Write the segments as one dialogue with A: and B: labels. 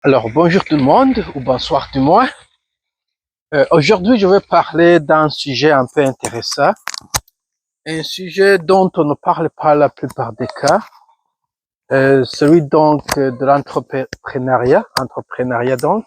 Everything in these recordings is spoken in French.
A: Alors, bonjour tout le monde, ou bonsoir du moins. Aujourd'hui, je vais parler d'un sujet un peu intéressant, un sujet dont on ne parle pas la plupart des cas, celui donc de entrepreneuriat donc,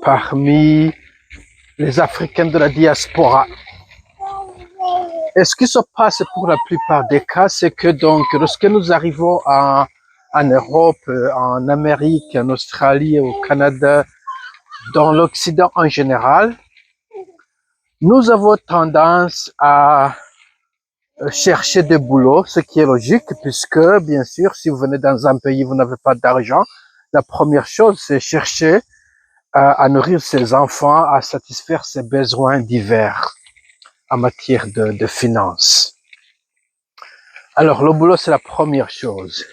A: parmi les Africains de la diaspora. Et ce qui se passe pour la plupart des cas, c'est que donc, lorsque nous arrivons en Europe, en Amérique, en Australie, au Canada, dans l'Occident en général, nous avons tendance à chercher des boulots, ce qui est logique, puisque, bien sûr, si vous venez dans un pays où vous n'avez pas d'argent, la première chose, c'est chercher à nourrir ses enfants, à satisfaire ses besoins divers en matière de finances. Alors, le boulot, c'est la première chose.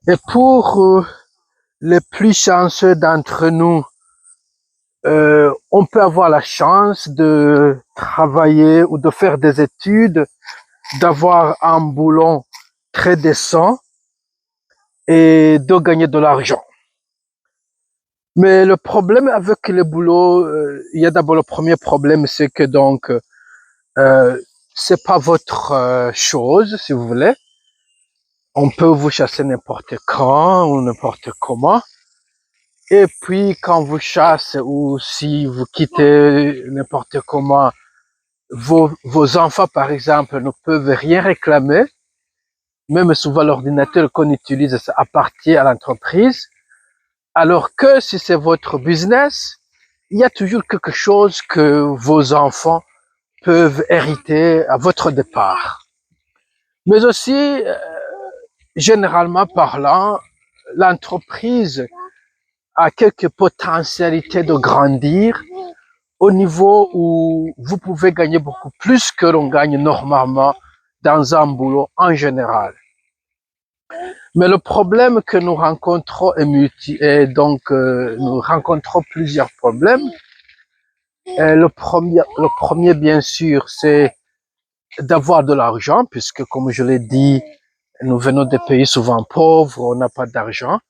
A: Et pour les plus chanceux d'entre nous, on peut avoir la chance de travailler ou de faire des études, d'avoir un boulot très décent et de gagner de l'argent. Mais le problème avec le boulot, il y a d'abord le premier problème, c'est que donc c'est pas votre chose, si vous voulez. On peut vous chasser n'importe quand ou n'importe comment. Et puis quand vous chassez ou si vous quittez n'importe comment, vos enfants par exemple ne peuvent rien réclamer. Même souvent l'ordinateur qu'on utilise, ça appartient à l'entreprise. Alors que si c'est votre business, il y a toujours quelque chose que vos enfants peuvent hériter à votre départ. Mais aussi, généralement parlant, l'entreprise a quelques potentialités de grandir au niveau où vous pouvez gagner beaucoup plus que l'on gagne normalement dans un boulot en général. Mais le problème que nous rencontrons est donc nous rencontrons plusieurs problèmes. Et le premier bien sûr, c'est d'avoir de l'argent, puisque comme je l'ai dit, nous venons des pays souvent pauvres, on n'a pas d'argent.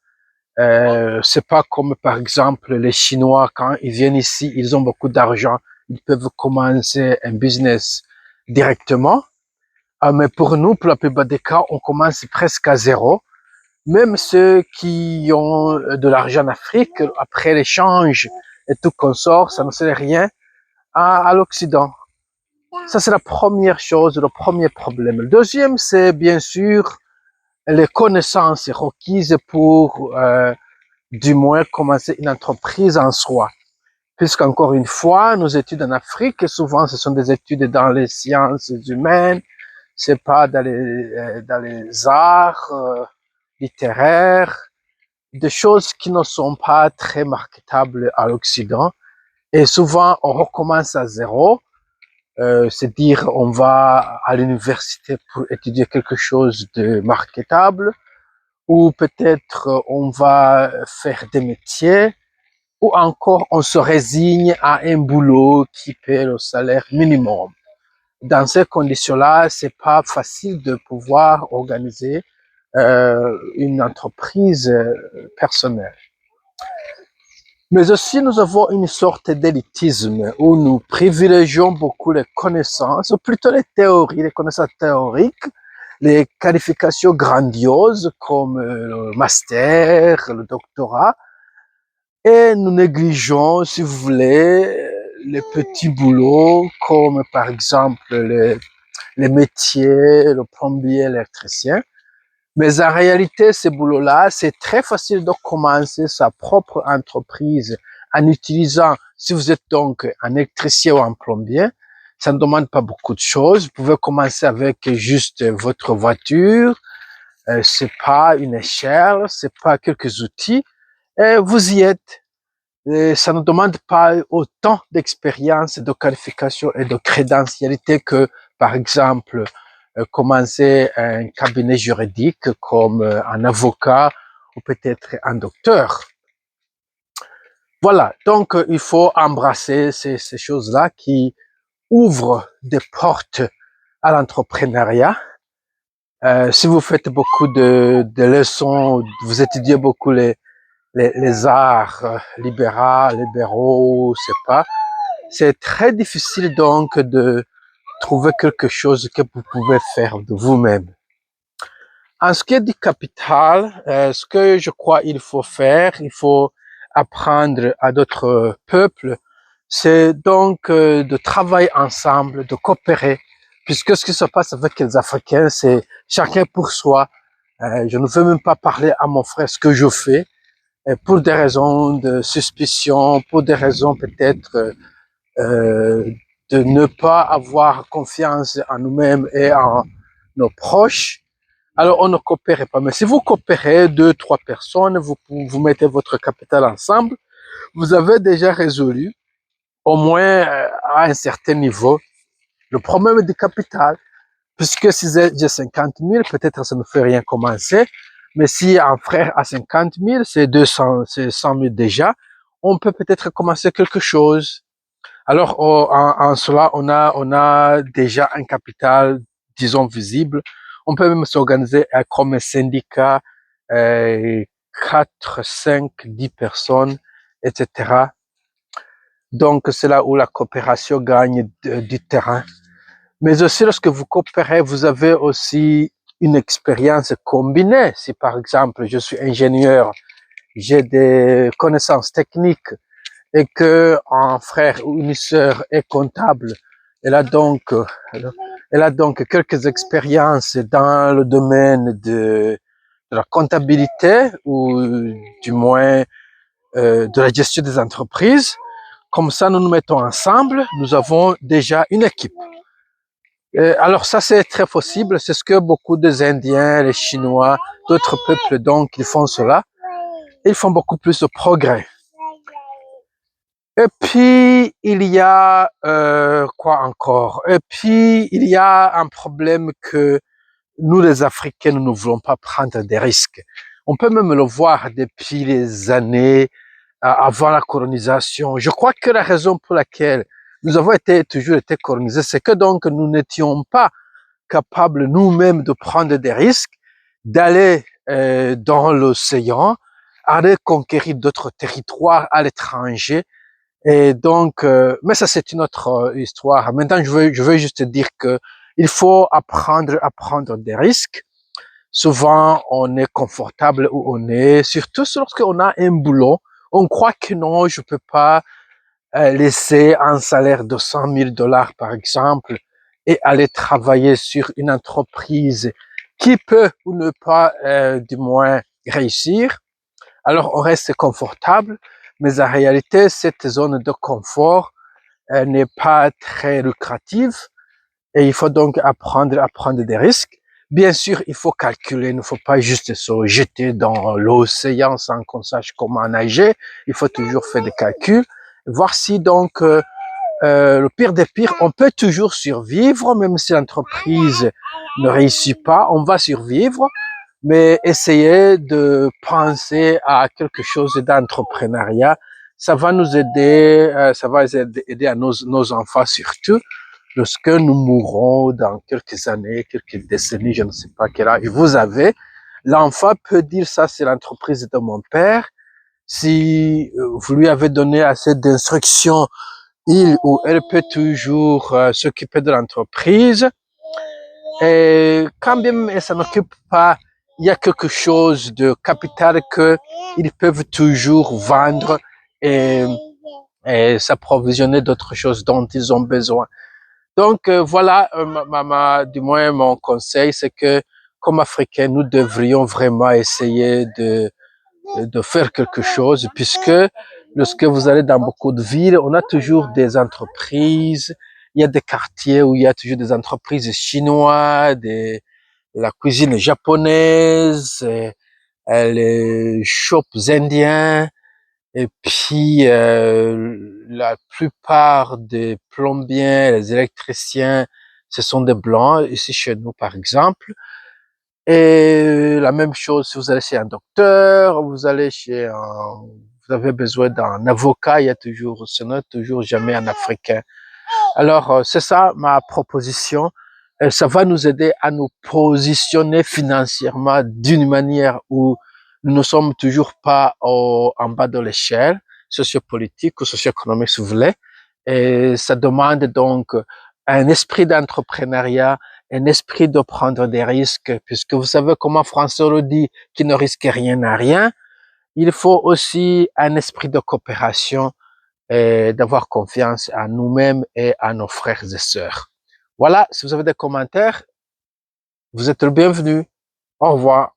A: C'est pas comme par exemple les Chinois, quand ils viennent ici, ils ont beaucoup d'argent, ils peuvent commencer un business directement. Mais pour nous, pour la plupart des cas, on commence presque à zéro. Même ceux qui ont de l'argent en Afrique, après l'échange et tout consort, ça ne sert rien à l'Occident. Ça, c'est la première chose, le premier problème. Le deuxième, c'est bien sûr les connaissances requises pour, du moins, commencer une entreprise en soi. Puisqu'encore une fois, nos études en Afrique, souvent, ce sont des études dans les sciences humaines, c'est pas dans les arts littéraires, des choses qui ne sont pas très marketables à l'Occident. Et souvent, on recommence à zéro. C'est-à-dire, on va à l'université pour étudier quelque chose de marketable, ou peut-être on va faire des métiers, ou encore on se résigne à un boulot qui paie le salaire minimum. Dans ces conditions-là, c'est pas facile de pouvoir organiser une entreprise personnelle. Mais aussi, nous avons une sorte d'élitisme où nous privilégions beaucoup les connaissances, ou plutôt les théories, les connaissances théoriques, les qualifications grandioses comme le master, le doctorat, et nous négligeons, si vous voulez, les petits boulots comme par exemple les métiers, le plombier, l'électricien. Mais en réalité, ces boulots-là, c'est très facile de commencer sa propre entreprise en utilisant, si vous êtes donc un électricien ou un plombier, ça ne demande pas beaucoup de choses. Vous pouvez commencer avec juste votre voiture, c'est pas une échelle, c'est pas quelques outils, et vous y êtes. Et ça ne demande pas autant d'expérience, de qualification et de crédentialité que, par exemple, commencer un cabinet juridique comme un avocat ou peut-être un docteur. Voilà, donc il faut embrasser ces choses-là qui ouvrent des portes à l'entrepreneuriat. Si vous faites beaucoup de leçons, vous étudiez beaucoup les arts libéraux, c'est pas. C'est très difficile donc de trouver quelque chose que vous pouvez faire de vous-même. En ce qui est du capital, ce que je crois il faut faire, il faut apprendre à d'autres peuples, c'est donc de travailler ensemble, de coopérer, puisque ce qui se passe avec les Africains, c'est chacun pour soi. Je ne veux même pas parler à mon frère ce que je fais, pour des raisons de suspicion, pour des raisons peut-être de ne pas avoir confiance en nous-mêmes et en nos proches. Alors, on ne coopère pas. Mais si vous coopérez, 2, 3 personnes, vous mettez votre capital ensemble, vous avez déjà résolu, au moins à un certain niveau, le problème du capital. Puisque si j'ai 50 000, peut-être ça ne fait rien commencer. Mais si un frère a 50 000, c'est 200, c'est 100 000 déjà, on peut peut-être commencer quelque chose. Alors, en cela, on a déjà un capital, disons, visible. On peut même s'organiser comme un syndicat, 4, 5, 10 personnes, etc. Donc, c'est là où la coopération gagne du terrain. Mais aussi, lorsque vous coopérez, vous avez aussi une expérience combinée. Si, par exemple, je suis ingénieur, j'ai des connaissances techniques, et que un frère ou une sœur est comptable, elle a donc, elle a donc quelques expériences dans le domaine de la comptabilité ou du moins de la gestion des entreprises. Comme ça, nous nous mettons ensemble, nous avons déjà une équipe. Alors ça, c'est très possible. C'est ce que beaucoup des Indiens, les Chinois, d'autres peuples, donc, ils font cela. Ils font beaucoup plus de progrès. Et puis, il y a quoi encore? Et puis, il y a un problème que nous, les Africains, nous ne voulons pas prendre des risques. On peut même le voir depuis les années avant la colonisation. Je crois que la raison pour laquelle nous avons toujours été colonisés, c'est que donc nous n'étions pas capables nous-mêmes de prendre des risques, d'aller dans l'océan, aller conquérir d'autres territoires à l'étranger. Et donc, mais ça c'est une autre histoire. Maintenant, je veux juste dire que il faut apprendre à prendre des risques. Souvent, on est confortable où on est, surtout lorsqu'on a un boulot. On croit que non, je peux pas laisser un salaire de 100 000 dollars, par exemple, et aller travailler sur une entreprise qui peut ou ne pas, du moins, réussir. Alors, on reste confortable, mais en réalité, cette zone de confort n'est pas très lucrative et il faut donc apprendre à prendre des risques. Bien sûr, il faut calculer, il ne faut pas juste se jeter dans l'océan sans qu'on sache comment nager. Il faut toujours faire des calculs, voir si donc le pire des pires, on peut toujours survivre, même si l'entreprise ne réussit pas, on va survivre, mais essayer de penser à quelque chose d'entrepreneuriat, ça va nous aider, ça va aider à nos enfants surtout, lorsque nous mourrons dans quelques années, quelques décennies, je ne sais pas quel âge vous avez, l'enfant peut dire ça c'est l'entreprise de mon père. Si vous lui avez donné assez d'instructions, il ou elle peut toujours s'occuper de l'entreprise. Et quand bien elle s'en occupe pas, il y a quelque chose de capital que ils peuvent toujours vendre et, et s'approvisionner d'autres choses dont ils ont besoin. Donc voilà, du moins mon conseil, c'est que comme Africains, nous devrions vraiment essayer de faire quelque chose, puisque lorsque vous allez dans beaucoup de villes, on a toujours des entreprises, il y a des quartiers où il y a toujours des entreprises chinoises, la cuisine japonaise, les shops indiens, et puis la plupart des plombiers, les électriciens, ce sont des blancs, ici chez nous par exemple. Et la même chose, si vous allez chez un docteur, vous allez chez vous avez besoin d'un avocat, il y a toujours, ce n'est toujours jamais un Africain. Alors, c'est ça ma proposition. Ça va nous aider à nous positionner financièrement d'une manière ou nous ne sommes toujours pas en bas de l'échelle sociopolitique ou socio-économique, si vous voulez. Et ça demande donc un esprit d'entrepreneuriat, un esprit de prendre des risques, puisque vous savez comment François le dit, qui ne risque rien n'a rien. Il faut aussi un esprit de coopération et d'avoir confiance en nous-mêmes et à nos frères et sœurs. Voilà, si vous avez des commentaires, vous êtes le bienvenu. Au revoir.